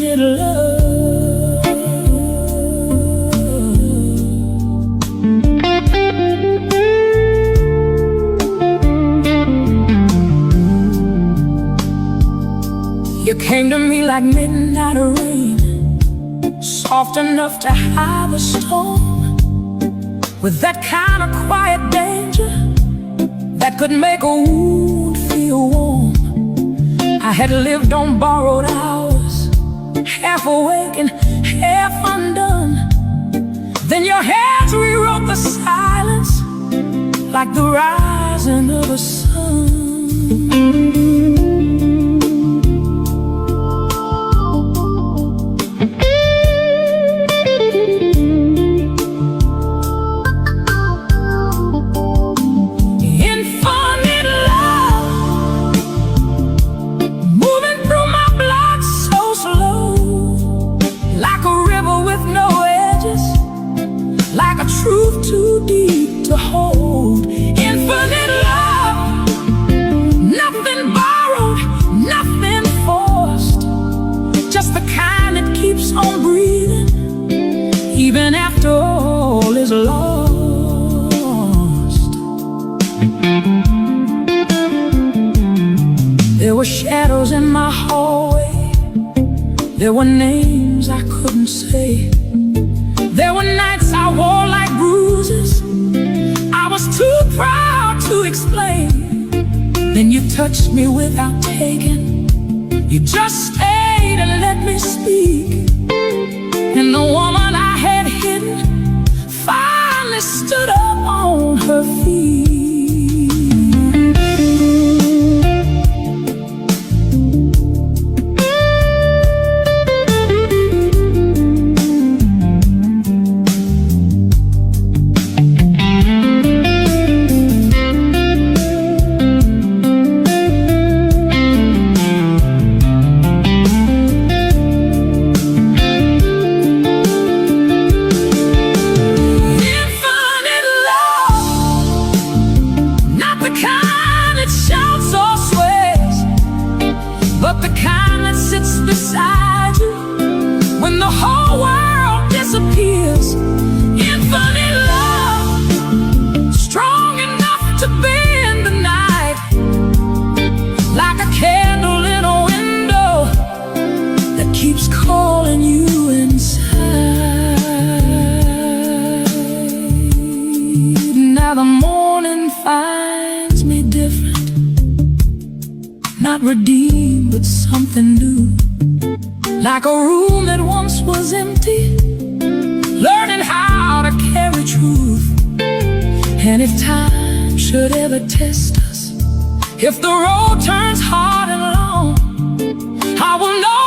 infinite love. You came to me like midnight rain, soft enough to hide the storm, with that kind of quiet danger that could make a wound feel warm. I had lived on borrowed hours, half awake and half undone. Then your hands rewrote the silence like the rising of a sun. Truth too deep to hold. Infinite love, nothing borrowed, nothing forced, just the kind that keeps on breathing even after all is lost. There were shadows in my hallway, there were names I couldn't say, there were nights I wore like bruises I was too proud to explain. Then you touched me without taking, you just stayed and let me speak. And the woman I had hidden finally stood up on her feet. But the kind that sits beside you when the whole world disappears. Infinite love, strong enough to bend the night, like a candle in a window that keeps calling you inside. Now the morning finds me different, not redeemed, but something new. Like a room that once was empty, learning how to carry truth. And if time should ever test us, if the road turns hard and long, I will know